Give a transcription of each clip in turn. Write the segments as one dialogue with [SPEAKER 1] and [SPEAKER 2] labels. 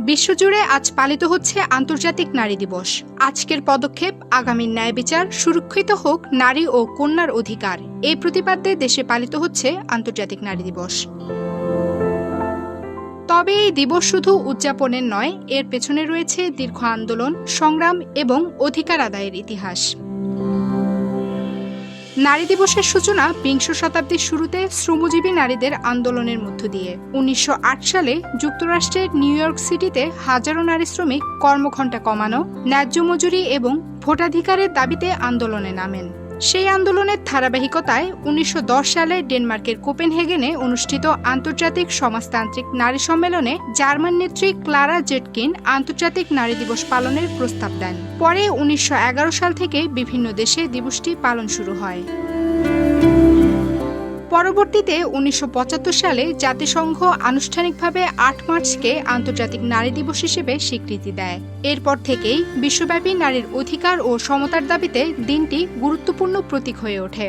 [SPEAKER 1] বিশ্বজুড়ে আজ পালিত হচ্ছে আন্তর্জাতিক নারী দিবস। আজকের পদক্ষেপ আগামী ন্যায় বিচার, সুরক্ষিত হোক নারী ও কন্যার অধিকার, এই প্রতিপাদ্যে দেশে পালিত হচ্ছে আন্তর্জাতিক নারী দিবস। তবে এই দিবস শুধু উদযাপনের নয়, এর পেছনে রয়েছে দীর্ঘ আন্দোলন, সংগ্রাম এবং অধিকার আদায়ের ইতিহাস। নারী দিবসের সূচনা বিংশ শতাব্দীর শুরুতে শ্রমজীবী নারীদের আন্দোলনের মধ্য দিয়ে। ১৯০৮ সালে যুক্তরাষ্ট্রের নিউ ইয়র্ক সিটিতে হাজারো নারী শ্রমিক কর্মঘণ্টা কমানো, ন্যায্য মজুরি এবং ভোটাধিকারের দাবিতে আন্দোলনে নামেন। সেই আন্দোলনের ধারাবাহিকতায় ১৯১০ সালে ডেনমার্কের কোপেনহেগেনে অনুষ্ঠিত আন্তর্জাতিক সমাজতান্ত্রিক নারী সম্মেলনে জার্মান নেত্রী ক্লারা জেটকিন আন্তর্জাতিক নারী দিবস পালনের প্রস্তাব দেন। পরে ১৯১১ সাল থেকে বিভিন্ন দেশে দিবসটি পালন শুরু হয়। পরবর্তীতে ১৯৭৫ সালে জাতিসংঘ আনুষ্ঠানিকভাবে ৮ মার্চকে আন্তর্জাতিক নারী দিবস হিসেবে স্বীকৃতি দেয়। এরপর থেকেই বিশ্বব্যাপী নারীর অধিকার ও সমতার দাবিতে দিনটি গুরুত্বপূর্ণ প্রতীক হয়ে ওঠে।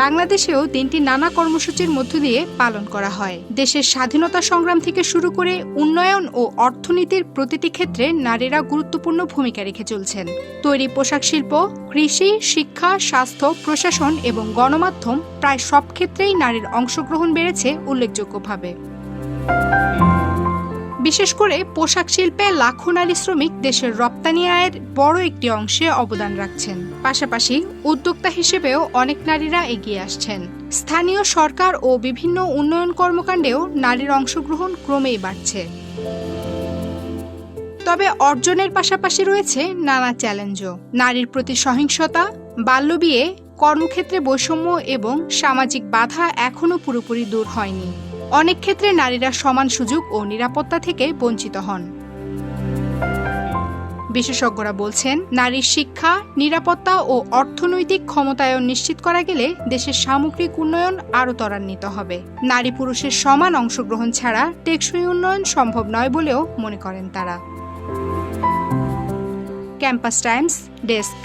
[SPEAKER 1] বাংলাদেশেও দিনটি নানা কর্মসূচির মধ্য দিয়ে পালন করা হয়। দেশের স্বাধীনতা সংগ্রাম থেকে শুরু করে উন্নয়ন ও অর্থনীতির প্রতিটি ক্ষেত্রে নারীরা গুরুত্বপূর্ণ ভূমিকা রেখে চলছেন। তৈরি পোশাক শিল্প, কৃষি, শিক্ষা, স্বাস্থ্য, প্রশাসন এবং গণমাধ্যম প্রায় সব ক্ষেত্রেই নারীর অংশগ্রহণ বেড়েছে উল্লেখযোগ্যভাবে। বিশেষ করে পোশাক শিল্পে লাখো নারী শ্রমিক দেশের রপ্তানি আয়ের বড় একটি অংশে অবদান রাখছেন। পাশাপাশি উদ্যোক্তা হিসেবেও অনেক নারীরা এগিয়ে আসছেন। স্থানীয় সরকার ও বিভিন্ন উন্নয়ন কর্মকাণ্ডেও নারীর অংশগ্রহণ ক্রমেই বাড়ছে। তবে অর্জনের পাশাপাশি রয়েছে নানা চ্যালেঞ্জও। নারীর প্রতি সহিংসতা, বাল্যবিয়ে, কর্মক্ষেত্রে বৈষম্য এবং সামাজিক বাধা এখনও পুরোপুরি দূর হয়নি। অনেক ক্ষেত্রে নারীরা সমান সুযোগ ও নিরাপত্তা থেকে বঞ্চিত হন। বিশেষজ্ঞরা বলছেন, নারীর শিক্ষা, নিরাপত্তা ও অর্থনৈতিক ক্ষমতায়ন নিশ্চিত করা গেলে দেশের সামগ্রিক উন্নয়ন আরও ত্বরান্বিত হবে। নারী পুরুষের সমান অংশগ্রহণ ছাড়া টেকসই উন্নয়ন সম্ভব নয় বলেও মনে করেন তারা। Campus Times desk.